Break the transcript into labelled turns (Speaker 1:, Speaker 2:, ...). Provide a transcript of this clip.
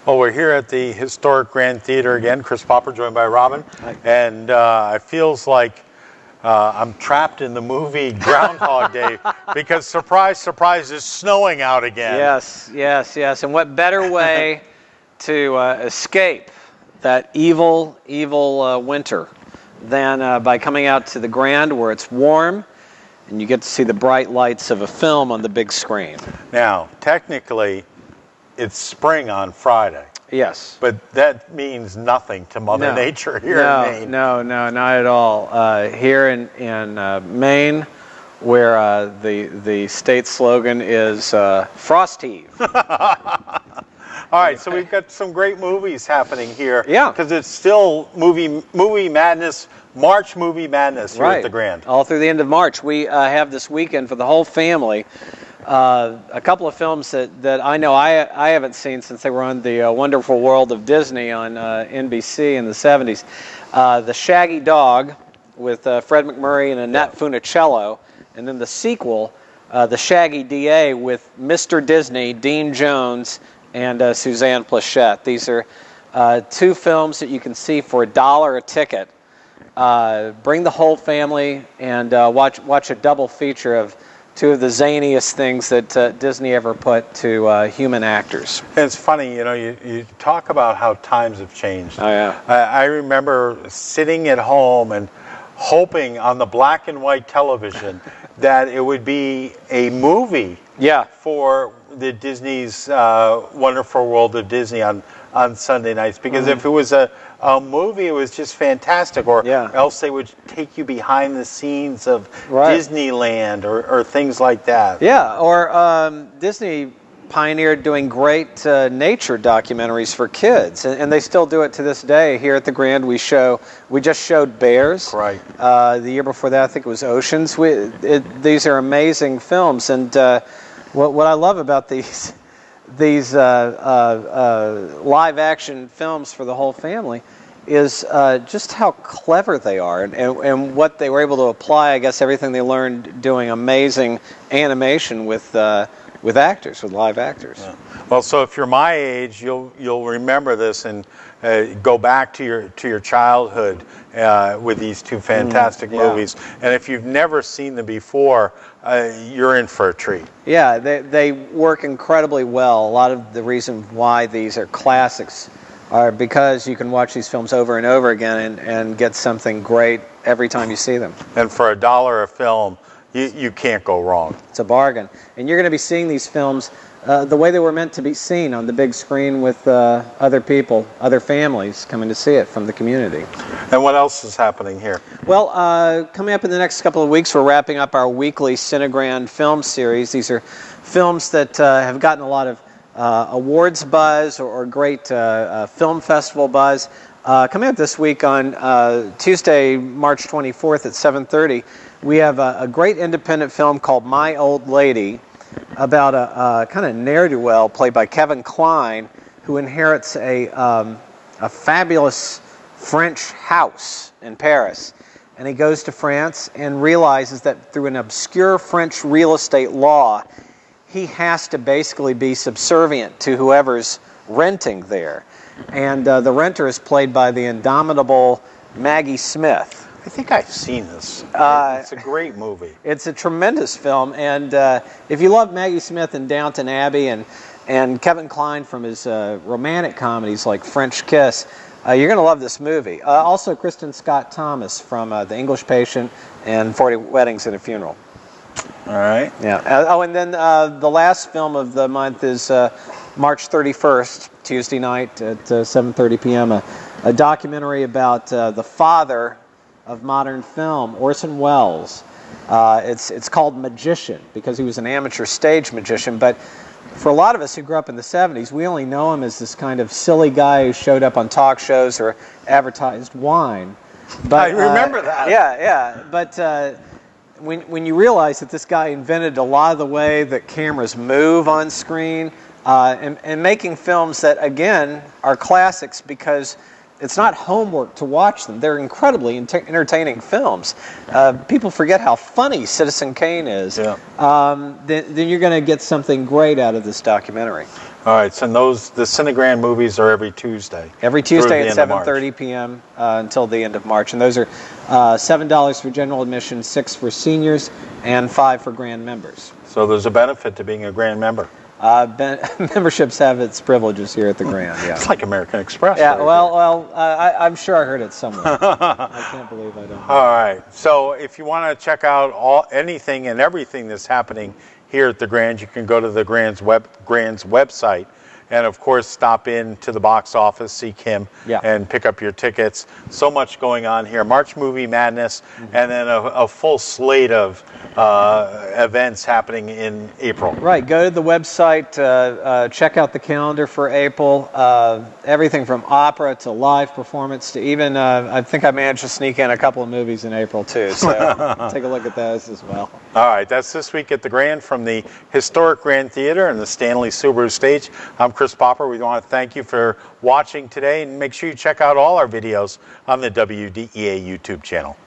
Speaker 1: Well, we're here at the historic Grand Theater again. Chris Popper joined by Robin.
Speaker 2: Hi.
Speaker 1: And it feels like I'm trapped in the movie Groundhog Day because, surprise, surprise, it's snowing out again.
Speaker 2: Yes, yes, yes. And what better way to escape that evil winter than by coming out to the Grand where it's warm and you get to see the bright lights of a film on the big screen.
Speaker 1: Now, technically, it's spring on Friday.
Speaker 2: Yes.
Speaker 1: But that means nothing to Mother Nature here in Maine.
Speaker 2: No, not at all. Here in Maine, where the state slogan is Frost Heave.
Speaker 1: All right, so we've got some great movies happening here.
Speaker 2: Yeah.
Speaker 1: Because it's still movie madness, March movie madness here at the Grand.
Speaker 2: All through the end of March. We have this weekend for the whole family. A couple of films that I know I haven't seen since they were on the Wonderful World of Disney on NBC in the 70s. The Shaggy Dog with Fred MacMurray and Annette Funicello, and then the sequel, The Shaggy DA with Mr. Disney, Dean Jones, and Suzanne Plachette. These are two films that you can see for $1 a ticket. Bring the whole family and watch a double feature of two of the zaniest things that Disney ever put to human actors.
Speaker 1: It's funny, you talk about how times have changed.
Speaker 2: Oh, yeah.
Speaker 1: I remember sitting at home and hoping on the black and white television that it would be a movie for the Disney's Wonderful World of Disney on Sunday nights. Because if it was a movie, it was just fantastic. Or else they would take you behind the scenes of Disneyland or things like that. Yeah,
Speaker 2: or Disney pioneered doing great nature documentaries for kids, and they still do it to this day. Here at the Grand, we just showed Bears.
Speaker 1: Right.
Speaker 2: The year before that, I think it was Oceans. These are amazing films, and what I love about these live action films for the whole family is just how clever they are and what they were able to apply. I guess everything they learned doing amazing animation with actors, with live actors.
Speaker 1: Yeah. Well, so if you're my age, you'll remember this and go back to your childhood with these two fantastic movies. And if you've never seen them before, you're in for a treat.
Speaker 2: Yeah, they work incredibly well. A lot of the reason why these are classics are because you can watch these films over and over again and get something great every time you see them.
Speaker 1: And for $1 a film, you can't go wrong.
Speaker 2: It's a bargain. And you're going to be seeing these films the way they were meant to be seen on the big screen with other people, other families coming to see it from the community.
Speaker 1: And what else is happening here?
Speaker 2: Well, coming up in the next couple of weeks, we're wrapping up our weekly Cinegrand film series. These are films that have gotten a lot of awards buzz or great film festival buzz. Coming up this week on Tuesday, March 24th at 7:30, we have a great independent film called My Old Lady about a kind of ne'er-do-well played by Kevin Kline, who inherits a fabulous French house in Paris. And he goes to France and realizes that through an obscure French real estate law, he has to basically be subservient to whoever's renting there. And the renter is played by the indomitable Maggie Smith.
Speaker 1: I think I've seen this. It's a great movie.
Speaker 2: It's a tremendous film, and if you love Maggie Smith and Downton Abbey and Kevin Kline from his romantic comedies like French Kiss, you're going to love this movie. Also, Kristen Scott Thomas from The English Patient and 40 Weddings and a Funeral.
Speaker 1: All right.
Speaker 2: Yeah. And then the last film of the month is March 31st, Tuesday night at 7:30 p.m. A documentary about the father of modern film, Orson Welles. It's called Magician because he was an amateur stage magician, but for a lot of us who grew up in the 70s, we only know him as this kind of silly guy who showed up on talk shows or advertised wine. But,
Speaker 1: I remember that.
Speaker 2: Yeah. But when you realize that this guy invented a lot of the way that cameras move on screen and making films that, again, are classics because it's not homework to watch them. They're incredibly entertaining films. People forget how funny Citizen Kane is. Yeah. Then you're going to get something great out of this documentary.
Speaker 1: All right, so the Cinegrand movies are every Tuesday.
Speaker 2: Every Tuesday at 7:30 p.m. Until the end of March. And those are $7 for general admission, $6 for seniors, and $5 for Grand members.
Speaker 1: So there's a benefit to being a Grand member.
Speaker 2: Memberships have its privileges here at the Grand, yeah.
Speaker 1: It's like American Express.
Speaker 2: Yeah, well, I'm sure I heard it somewhere. I can't believe I don't know.
Speaker 1: All right, so if you want to check out anything and everything that's happening here at the Grand, you can go to the Grand's website, and of course stop in to the box office, see Kim, and pick up your tickets. So much going on here. March Movie Madness, and then a full slate of events happening in April.
Speaker 2: Right, go to the website, check out the calendar for April. Everything from opera to live performance to even, I think I managed to sneak in a couple of movies in April too, so take a look at those as well.
Speaker 1: All right, that's this week at the Grand from the historic Grand Theater and the Stanley Subaru stage. I'm Chris Popper. We want to thank you for watching today, and make sure you check out all our videos on the WDEA YouTube channel.